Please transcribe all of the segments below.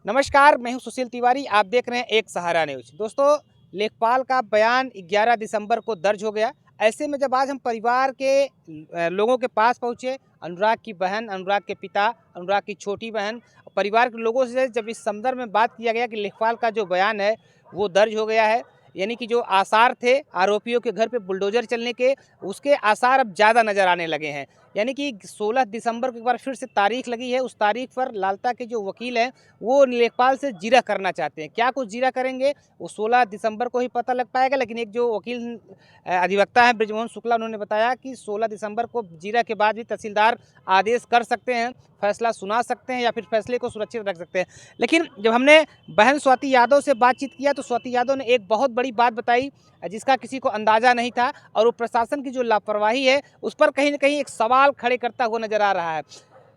नमस्कार, मैं हूं सुशील तिवारी। आप देख रहे हैं एक सहारा न्यूज। दोस्तों, लेखपाल का बयान 11 दिसंबर को दर्ज हो गया। ऐसे में जब आज हम परिवार के लोगों के पास पहुंचे, अनुराग की बहन, अनुराग के पिता, अनुराग की छोटी बहन, परिवार के लोगों से जब इस संदर्भ में बात किया गया कि लेखपाल का जो बयान है वो दर्ज हो गया है, यानी कि जो आसार थे आरोपियों के घर पे बुलडोजर चलने के, उसके आसार अब ज़्यादा नज़र आने लगे हैं। यानी कि 16 दिसंबर को एक बार फिर से तारीख लगी है। उस तारीख पर लालता के जो वकील हैं वो लेखपाल से जीरा करना चाहते हैं। क्या कुछ जीरा करेंगे वो 16 दिसंबर को ही पता लग पाएगा, लेकिन एक जो वकील अधिवक्ता हैं ब्रिजमोहन शुक्ला, उन्होंने बताया कि 16 दिसंबर को जीरा के बाद भी तहसीलदार आदेश कर सकते हैं, फैसला सुना सकते हैं या फिर फैसले को सुरक्षित रख सकते हैं। लेकिन जब हमने बहन स्वाति यादव से बातचीत किया तो स्वाति यादव ने एक बहुत बड़ी बात बताई जिसका किसी को अंदाज़ा नहीं था, और वो प्रशासन की जो लापरवाही है उस पर कहीं ना कहीं एक सवाल खड़े करता हुआ नजर आ रहा है।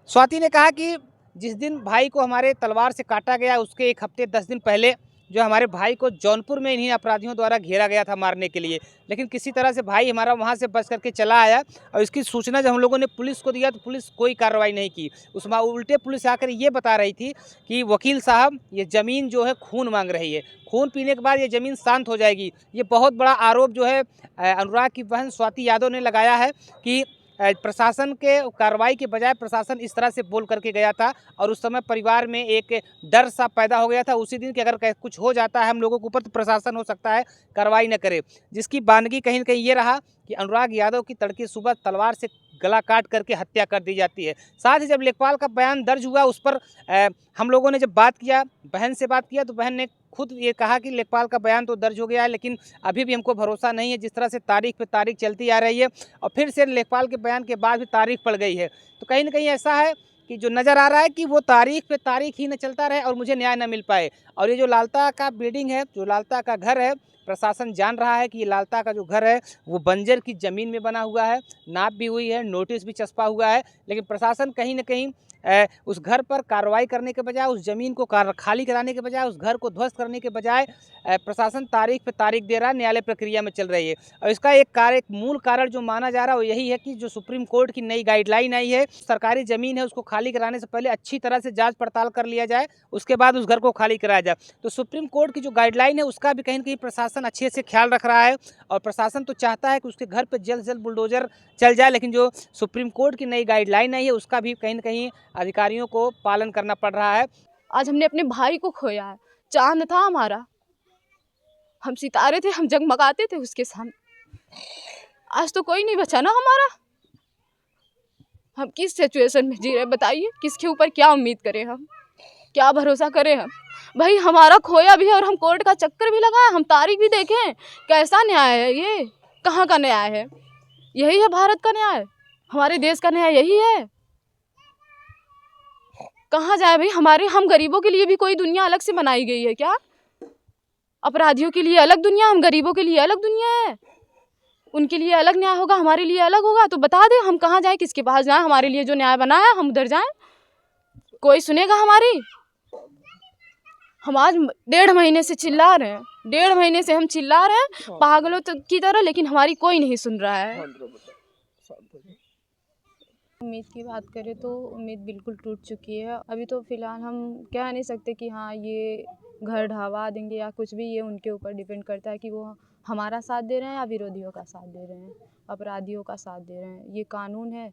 स्वाति ने कहा कि जिस दिन भाई को हमारे तलवार से काटा गया उसके एक हफ्ते 10 दिन पहले जो हमारे भाई को जौनपुर में इन्हीं अपराधियों द्वारा घेरा गया था मारने के लिए, लेकिन किसी तरह से भाई हमारा वहां से बच करके चला आया। और इसकी सूचना जब हम लोगों ने पुलिस को दिया तो पुलिस कोई कार्रवाई नहीं की। उसमें उल्टे पुलिस आकर ये बता रही थी कि वकील साहब ये ज़मीन जो है खून मांग रही है, खून पीने के बाद ये ज़मीन शांत हो जाएगी। ये बहुत बड़ा आरोप जो है अनुराग की बहन स्वाति यादव ने लगाया है कि प्रशासन के कार्रवाई के बजाय प्रशासन इस तरह से बोल करके गया था, और उस समय परिवार में एक डर सा पैदा हो गया था उसी दिन कि अगर कुछ हो जाता है हम लोगों के ऊपर तो प्रशासन हो सकता है कार्रवाई न करे, जिसकी बानगी कहीं न कहीं ये रहा कि अनुराग यादव की तड़के सुबह तलवार से गला काट करके हत्या कर दी जाती है। साथ ही जब लेखपाल का बयान दर्ज हुआ उस पर हम लोगों ने जब बात किया, बहन से बात किया, तो बहन ने खुद ये कहा कि लेखपाल का बयान तो दर्ज हो गया है लेकिन अभी भी हमको भरोसा नहीं है। जिस तरह से तारीख पे तारीख चलती आ रही है और फिर से लेखपाल के बयान के बाद भी तारीख पड़ गई है, तो कहीं ना कहीं ऐसा है कि जो नज़र आ रहा है कि वो तारीख पे तारीख ही न चलता रहे और मुझे न्याय न मिल पाए। और ये जो लालता का बिल्डिंग है, जो लालता का घर है, प्रशासन जान रहा है कि ये लालता का जो घर है वो बंजर की ज़मीन में बना हुआ है, नाप भी हुई है, नोटिस भी चस्पा हुआ है, लेकिन प्रशासन कहीं ना कहीं उस घर पर कार्रवाई करने के बजाय, उस ज़मीन को खाली कराने के बजाय, उस घर को ध्वस्त करने के बजाय प्रशासन तारीख पे तारीख दे रहा है, न्यायालय प्रक्रिया में चल रही है। और इसका एक मूल कारण जो माना जा रहा है वो यही है कि जो सुप्रीम कोर्ट की नई गाइडलाइन आई है, सरकारी ज़मीन है उसको खाली कराने से पहले अच्छी तरह से जांच पड़ताल कर लिया जाए, उसके बाद उस घर को खाली कराया जाए। तो सुप्रीम कोर्ट की जो गाइडलाइन है उसका भी कहीं ना कहीं प्रशासन अच्छे से ख्याल रख रहा है, और प्रशासन तो चाहता है कि उसके घर पर जल्द से जल्द बुलडोजर चल जाए, लेकिन जो सुप्रीम कोर्ट की नई गाइडलाइन आई है उसका भी कहीं ना कहीं अधिकारियों को पालन करना पड़ रहा है। आज हमने अपने भाई को खोया है। चांद था हमारा, हम सितारे थे, हम जगमगाते थे उसके सामने। आज तो कोई नहीं बचा ना हमारा। हम किस सिचुएशन में जी रहे बताइए, किसके ऊपर क्या उम्मीद करें, हम क्या भरोसा करें। हम भाई हमारा खोया भी है और हम कोर्ट का चक्कर भी लगाए, हम तारीख भी देखें। कैसा न्याय है ये? कहाँ का न्याय है? यही है भारत का न्याय? हमारे देश का न्याय यही है? कहाँ जाए भाई? हम गरीबों के लिए भी कोई दुनिया अलग से बनाई गई है क्या? अपराधियों के लिए अलग दुनिया, हम गरीबों के लिए अलग दुनिया है। उनके लिए अलग न्याय होगा, हमारे लिए अलग होगा। तो बता दे हम कहाँ जाएं, किसके पास जाएं? हमारे लिए जो न्याय बना है हम उधर जाएं। कोई सुनेगा हमारी? हम आज 1.5 महीने से चिल्ला रहे हैं, 1.5 महीने से हम चिल्ला रहे हैं पागलों की तरह, लेकिन हमारी कोई नहीं सुन रहा है। उम्मीद की बात करें तो उम्मीद बिल्कुल टूट चुकी है। अभी तो फ़िलहाल हम कह नहीं सकते कि हाँ ये घर ढहवा देंगे या कुछ भी। ये उनके ऊपर डिपेंड करता है कि वो हमारा साथ दे रहे हैं या विरोधियों का साथ दे रहे हैं, अपराधियों का साथ दे रहे हैं। ये कानून है,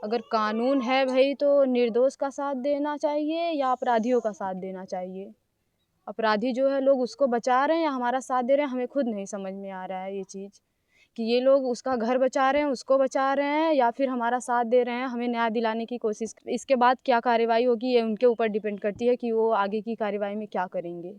अगर कानून है भाई तो निर्दोष का साथ देना चाहिए या अपराधियों का साथ देना चाहिए। अपराधी जो है लोग उसको बचा रहे हैं या हमारा साथ दे रहे हैं, हमें खुद नहीं समझ में आ रहा है ये चीज़ कि ये लोग उसका घर बचा रहे हैं, उसको बचा रहे हैं या फिर हमारा साथ दे रहे हैं, हमें न्याय दिलाने की कोशिश। इसके बाद क्या कार्रवाई होगी ये उनके ऊपर डिपेंड करती है कि वो आगे की कार्रवाई में क्या करेंगे।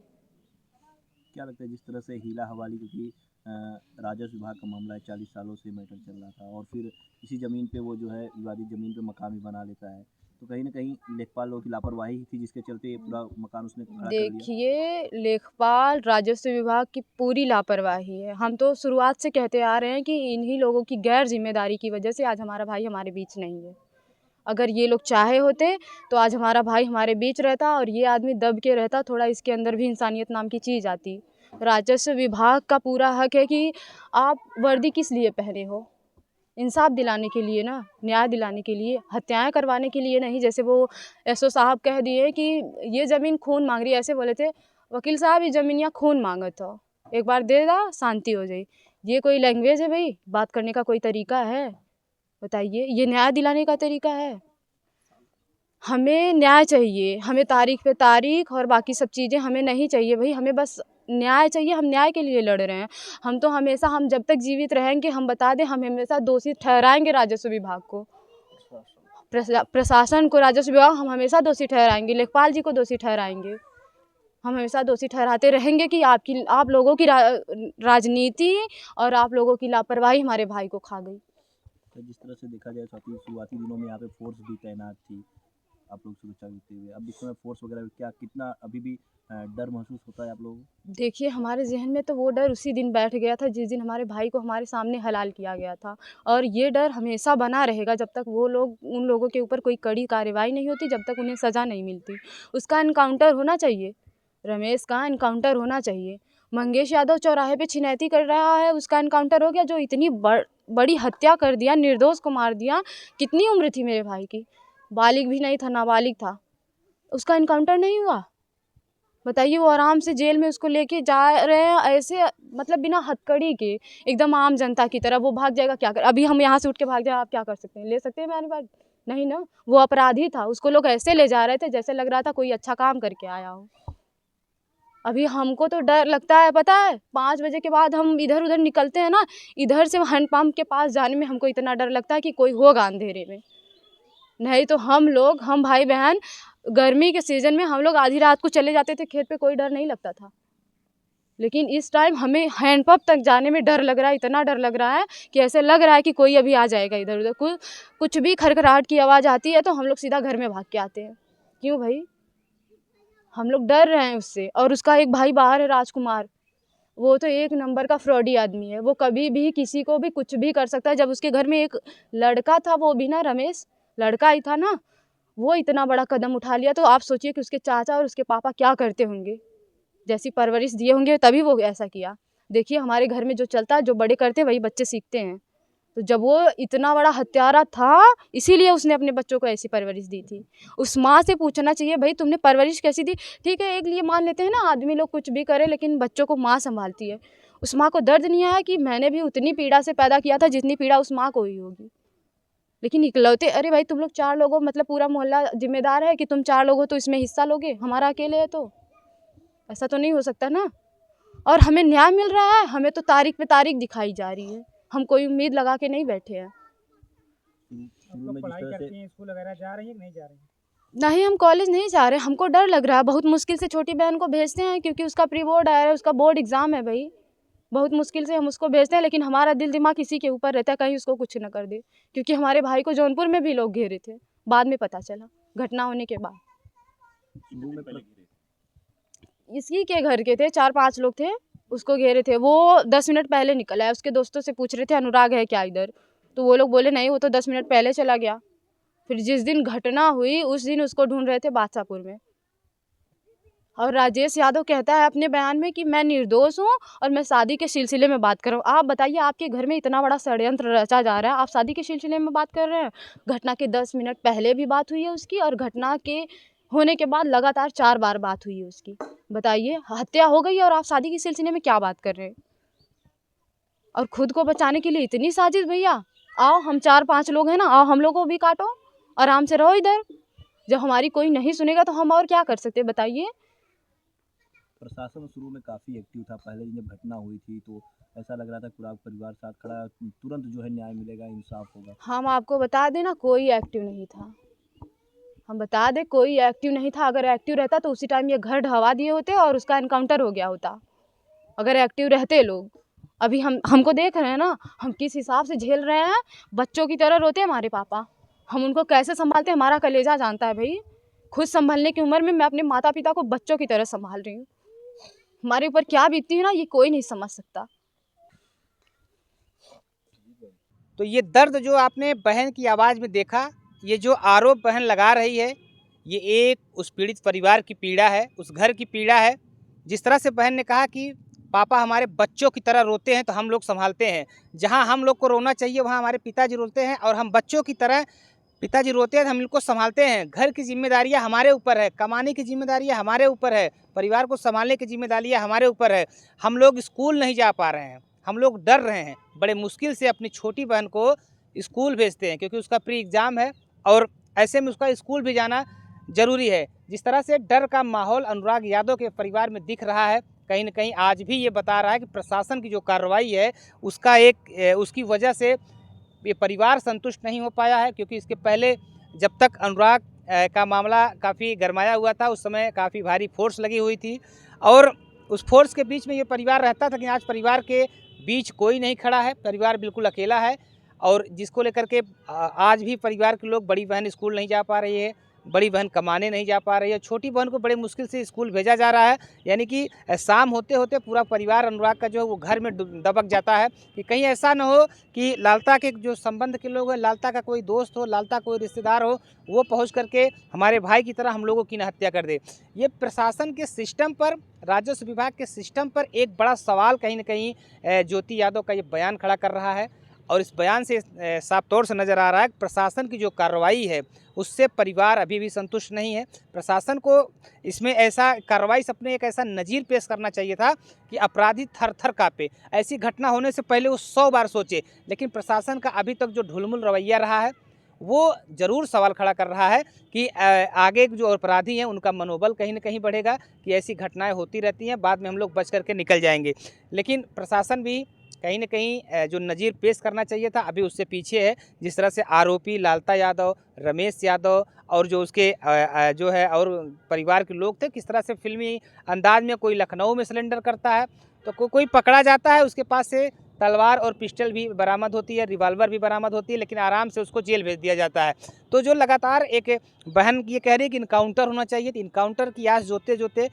क्या लगता है जिस तरह से हीला हवाली, क्योंकि राजस्व विभाग का मामला है, 40 सालों से मैटर चल रहा था और फिर इसी ज़मीन पे वो जो है विवादित ज़मीन पे मकान भी बना लेता है, तो कहीं ना कहीं लेखपाल लोगों की लापरवाही थी जिसके चलते ये पूरा मकान उसने खड़ा कर दिया। देखिए, लेखपाल राजस्व विभाग की पूरी लापरवाही है। हम तो शुरुआत से कहते आ रहे हैं कि इन्हीं लोगों की गैर जिम्मेदारी की वजह से आज हमारा भाई हमारे बीच नहीं है। अगर ये लोग चाहे होते तो आज हमारा भाई हमारे बीच रहता और ये आदमी दब के रहता, थोड़ा इसके अंदर भी इंसानियत नाम की चीज़ आती। राजस्व विभाग का पूरा हक है कि आप वर्दी किस लिए पहने हो, इंसाफ दिलाने के लिए ना, न्याय दिलाने के लिए, हत्याएं करवाने के लिए नहीं। जैसे वो एसओ साहब कह दिए कि ये ज़मीन खून मांग रही है, ऐसे बोले थे वकील साहब, ये ज़मीन यहाँ खून मांगा था, एक बार दे दा शांति हो जाए। ये कोई लैंग्वेज है भाई? बात करने का कोई तरीका है? बताइए, ये न्याय दिलाने का तरीका है? हमें न्याय चाहिए, हमें तारीख पे तारीख और बाकी सब चीज़ें हमें नहीं चाहिए भाई, हमें बस न्याय चाहिए। हम न्याय के लिए लड़ रहे हैं। हम तो हमेशा, हम जब तक जीवित रहेंगे, हम बता दें, हम हमेशा दोषी ठहराएंगे राजस्व विभाग को, प्रशासन को, राजस्व विभाग हम हमेशा दोषी ठहराएंगे, लेखपाल जी को दोषी ठहराएंगे। हम हमेशा दोषी ठहराते रहेंगे कि आप लोगों की राजनीति और आप लोगों की लापरवाही हमारे भाई को खा गई। तो जिस तरह से देखा जाए शुरुआती दिनों में यहाँ पे फोर्स भी तैनात थी, आप लोग सुरक्षा देते हुए, अब इस समय फोर्स वगैरह क्या कितना अभी भी डर महसूस होता है आप लोगों को? देखिए, हमारे ज़हन में तो वो डर उसी दिन बैठ गया था जिस दिन हमारे भाई को हमारे सामने हलाल किया गया था, और ये डर हमेशा बना रहेगा जब तक वो लोग, उन लोगों के ऊपर कोई कड़ी कार्रवाई नहीं होती, जब तक उन्हें सज़ा नहीं मिलती। उसका एनकाउंटर होना चाहिए, रमेश का एनकाउंटर होना चाहिए। मंगेश यादव चौराहे पे छिनैती कर रहा है, उसका एनकाउंटर हो गया। जो इतनी बड़ी हत्या कर दिया, निर्दोष को मार दिया। कितनी उम्र थी मेरे भाई की? बालिग भी नहीं था, नाबालिग था। उसका एनकाउंटर नहीं हुआ? बताइए, वो आराम से जेल में उसको लेके जा रहे हैं, ऐसे मतलब बिना हथकड़ी के, एकदम आम जनता की तरह। वो भाग जाएगा, क्या कर? अभी हम यहाँ से उठ के भाग जाए, आप क्या कर सकते हैं? ले सकते हैं मेरी बात? नहीं ना। वो अपराधी था, उसको लोग ऐसे ले जा रहे थे जैसे लग रहा था कोई अच्छा काम करके आया हो। अभी हमको तो डर लगता है, पता है, 5 बजे के बाद हम इधर उधर निकलते हैं ना, इधर से हैंडपम्प के पास जाने में हमको इतना डर लगता है कि कोई होगा अंधेरे में। नहीं तो हम भाई बहन गर्मी के सीज़न में हम लोग आधी रात को चले जाते थे खेत पे, कोई डर नहीं लगता था। लेकिन इस टाइम हमें हैंडपंप तक जाने में डर लग रहा है, इतना डर लग रहा है कि ऐसे लग रहा है कि कोई अभी आ जाएगा इधर उधर। कुछ भी खड़खड़ाहट की आवाज़ आती है तो हम लोग सीधा घर में भाग के आते हैं। क्यों भाई? हम लोग डर रहे हैं उससे। और उसका एक भाई बाहर है, राजकुमार, वो तो एक नंबर का फ्रॉडी आदमी है। वो कभी भी किसी को भी कुछ भी कर सकता है। जब उसके घर में एक लड़का था, वो भी ना, रमेश लड़का ही था ना, वो इतना बड़ा कदम उठा लिया, तो आप सोचिए कि उसके चाचा और उसके पापा क्या करते होंगे, जैसी परवरिश दिए होंगे तभी वो ऐसा किया। देखिए, हमारे घर में जो चलता है, जो बड़े करते हैं वही बच्चे सीखते हैं। तो जब वो इतना बड़ा हत्यारा था, इसीलिए उसने अपने बच्चों को ऐसी परवरिश दी थी। उस माँ से पूछना चाहिए, भाई तुमने परवरिश कैसी दी? ठीक है, एक लिए मान लेते हैं ना, आदमी लोग कुछ भी करे, लेकिन बच्चों को माँ संभालती है। उस माँ को दर्द नहीं आया कि मैंने भी उतनी पीड़ा से पैदा किया था जितनी पीड़ा उस माँ को हुई होगी? लेकिन इकलौते, अरे भाई तुम लोग 4 लोग हो, मतलब पूरा मोहल्ला जिम्मेदार है कि तुम 4 लोग हो तो इसमें हिस्सा लोगे, हमारा अकेले है तो? ऐसा तो नहीं हो सकता ना। और हमें न्याय मिल रहा है, हमें तो तारीख पे तारीख दिखाई जा रही है। हम कोई उम्मीद लगा के नहीं बैठे हैं। शुरू में पढ़ाई जिस तरह करती से हैं, स्कूल वगैरह जा रही है कि नहीं जा रही है? नहीं, हम कॉलेज नहीं जा रहे, हमको डर लग रहा है। बहुत मुश्किल से छोटी बहन को भेजते हैं क्योंकि उसका प्री बोर्ड आया है, उसका बोर्ड एग्ज़ाम है भाई। बहुत मुश्किल से हम उसको भेजते हैं, लेकिन हमारा दिल दिमाग इसी के ऊपर रहता है, कहीं उसको कुछ ना कर दे। क्योंकि हमारे भाई को जौनपुर में भी लोग घेरे थे, बाद में पता चला, घटना होने के बाद। शुरू में इसी के घर के थे, 4-5 लोग थे, उसको घेरे थे। वो 10 मिनट पहले निकल आया। उसके दोस्तों से पूछ रहे थे अनुराग है क्या इधर, तो वो लोग बोले नहीं, वो तो 10 मिनट पहले चला गया। फिर जिस दिन घटना हुई उस दिन उसको ढूंढ रहे थे बादशाहपुर में। और राजेश यादव कहता है अपने बयान में कि मैं निर्दोष हूँ और मैं शादी के सिलसिले में बात कर रहा हूँ। आप बताइए, आपके घर में इतना बड़ा षड्यंत्र रचा जा रहा है, आप शादी के सिलसिले में बात कर रहे हैं? घटना के 10 मिनट पहले भी बात हुई है उसकी, और घटना के होने के बाद लगातार 4 बार बात हुई है उसकी। बताइए, हत्या हो गई और आप शादी के सिलसिले में क्या बात कर रहे हैं? और खुद को बचाने के लिए इतनी साजिश भैया। आओ, हम 4-5 लोग हैं ना, आओ हम लोगों को भी काटो, आराम से रहो इधर। जब हमारी कोई नहीं सुनेगा तो हम और क्या कर सकते हैं, बताइए। प्रशासन शुरू में काफ़ी एक्टिव था। पहले जब घटना हुई थी तो ऐसा लग रहा था पूरा परिवार साथ खड़ा, तुरंत जो है न्याय मिलेगा, इंसाफ होगा। हम आपको बता दें ना, कोई एक्टिव नहीं था। हम बता दें, कोई एक्टिव नहीं था। अगर एक्टिव रहता तो उसी टाइम ये घर ढहवा दिए होते और उसका एनकाउंटर हो गया होता, अगर एक्टिव रहते लोग। अभी हमको देख रहे हैं ना, हम किस हिसाब से झेल रहे हैं। बच्चों की तरह रोते हैं हमारे पापा, हम उनको कैसे संभालते हैं हमारा कलेजा जानता है भाई। खुद संभलने की उम्र में मैं अपने माता पिता को बच्चों की तरह संभाल रही हूँ। हमारे ऊपर क्या बीतती है ना, ये कोई नहीं समझ सकता। तो ये दर्द जो आपने बहन की आवाज़ में देखा, ये जो आरोप बहन लगा रही है, ये एक उस पीड़ित परिवार की पीड़ा है, उस घर की पीड़ा है। जिस तरह से बहन ने कहा कि पापा हमारे बच्चों की तरह रोते हैं तो हम लोग संभालते हैं। जहाँ हम लोग को रोना चाहिए वहाँ हमारे पिताजी रोते हैं और हम बच्चों की तरह पिताजी रोते हैं तो हम इनको संभालते हैं। घर की जिम्मेदारियाँ हमारे ऊपर है, कमाने की जिम्मेदारियाँ हमारे ऊपर है, परिवार को संभालने की जिम्मेदारियाँ हमारे ऊपर है। हम लोग स्कूल नहीं जा पा रहे हैं, हम लोग डर रहे हैं, बड़े मुश्किल से अपनी छोटी बहन को स्कूल भेजते हैं क्योंकि उसका प्री एग्ज़ाम है और ऐसे में उसका स्कूल भी जाना ज़रूरी है। जिस तरह से डर का माहौल अनुराग यादव के परिवार में दिख रहा है, कहीं न कहीं आज भी ये बता रहा है कि प्रशासन की जो कार्रवाई है उसकी वजह से ये परिवार संतुष्ट नहीं हो पाया है। क्योंकि इसके पहले जब तक अनुराग का मामला काफ़ी गरमाया हुआ था उस समय काफ़ी भारी फोर्स लगी हुई थी और उस फोर्स के बीच में ये परिवार रहता था कि आज परिवार के बीच कोई नहीं खड़ा है, परिवार बिल्कुल अकेला है और जिसको लेकर के आज भी परिवार के लोग, बड़ी बहन स्कूल नहीं जा पा रही है, बड़ी बहन कमाने नहीं जा पा रही है, छोटी बहन को बड़े मुश्किल से स्कूल भेजा जा रहा है। यानी कि शाम होते होते पूरा परिवार अनुराग का जो है वो घर में दबक जाता है कि कहीं ऐसा ना हो कि लालता के जो संबंध के लोग हैं, लालता का कोई दोस्त हो, लालता कोई रिश्तेदार हो, वो पहुंच करके हमारे भाई की तरह हम लोगों की न हत्या कर दे। ये प्रशासन के सिस्टम पर, राजस्व विभाग के सिस्टम पर एक बड़ा सवाल कहीं न कहीं ज्योति यादव का ये बयान खड़ा कर रहा है और इस बयान से साफ तौर से नज़र आ रहा है कि प्रशासन की जो कार्रवाई है उससे परिवार अभी भी संतुष्ट नहीं है। प्रशासन को इसमें ऐसा कार्रवाई से अपने एक ऐसा नज़ीर पेश करना चाहिए था कि अपराधी थर थर काँपे। ऐसी घटना होने से पहले वो 100 बार सोचे, लेकिन प्रशासन का अभी तक जो ढुलमुल रवैया रहा है वो ज़रूर सवाल खड़ा कर रहा है कि आगे जो अपराधी हैं उनका मनोबल कहीं न कहीं बढ़ेगा कि ऐसी घटनाएं होती रहती हैं, बाद में हम लोग बच करके निकल जाएंगे। लेकिन प्रशासन भी कहीं न कहीं जो नज़ीर पेश करना चाहिए था अभी उससे पीछे है। जिस तरह से आरोपी लालता यादव, रमेश यादव और जो उसके जो है और परिवार के लोग थे, किस तरह से फिल्मी अंदाज में कोई लखनऊ में सिलेंडर करता है तो कोई पकड़ा जाता है, उसके पास से तलवार और पिस्टल भी बरामद होती है, रिवाल्वर भी बरामद होती है, लेकिन आराम से उसको जेल भेज दिया जाता है। तो जो लगातार एक बहन ये कह रही है कि इनकाउंटर होना चाहिए, तो इनकाउंटर की आस जोते जोते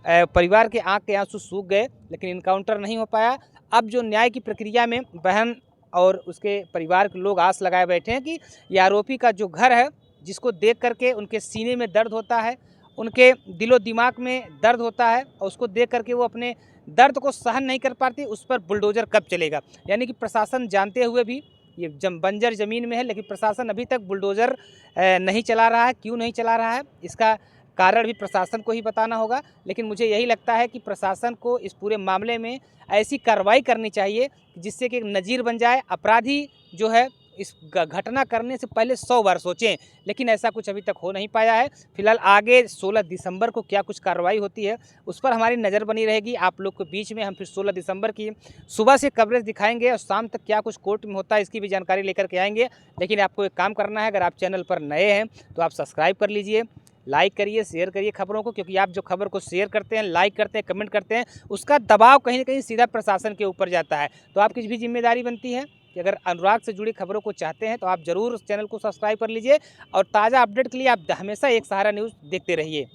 परिवार के आँख के आंसू सूख गए, लेकिन इनकाउंटर नहीं हो पाया। अब जो न्याय की प्रक्रिया में बहन और उसके परिवार के लोग आस लगाए बैठे हैं कि ये आरोपी का जो घर है, जिसको देख करके उनके सीने में दर्द होता है, उनके दिलो दिमाग में दर्द होता है और उसको देख करके वो अपने दर्द को सहन नहीं कर पाती, उस पर बुलडोज़र कब चलेगा। यानी कि प्रशासन जानते हुए भी ये बंजर ज़मीन में है, लेकिन प्रशासन अभी तक बुलडोज़र नहीं चला रहा है। क्यों नहीं चला रहा है, इसका कारण भी प्रशासन को ही बताना होगा। लेकिन मुझे यही लगता है कि प्रशासन को इस पूरे मामले में ऐसी कार्रवाई करनी चाहिए जिससे कि एक नज़ीर बन जाए। अपराधी जो है इस घटना करने से पहले 100 बार सोचें, लेकिन ऐसा कुछ अभी तक हो नहीं पाया है। फिलहाल आगे 16 दिसंबर को क्या कुछ कार्रवाई होती है उस पर हमारी नज़र बनी रहेगी। आप लोग के बीच में हम फिर 16 दिसंबर की सुबह से कवरेज दिखाएंगे और शाम तक क्या कुछ कोर्ट में होता है इसकी भी जानकारी लेकर के आएंगे। लेकिन आपको एक काम करना है, अगर आप चैनल पर नए हैं तो आप सब्सक्राइब कर लीजिए, लाइक करिए, शेयर करिए खबरों को, क्योंकि आप जो खबर को शेयर करते हैं, लाइक करते हैं, कमेंट करते हैं, उसका दबाव कहीं न कहीं सीधा प्रशासन के ऊपर जाता है। तो आपकी भी जिम्मेदारी बनती है कि अगर अनुराग से जुड़ी खबरों को चाहते हैं तो आप ज़रूर उस चैनल को सब्सक्राइब कर लीजिए और ताज़ा अपडेट के लिए आप हमेशा एक सहारा न्यूज़ देखते रहिए।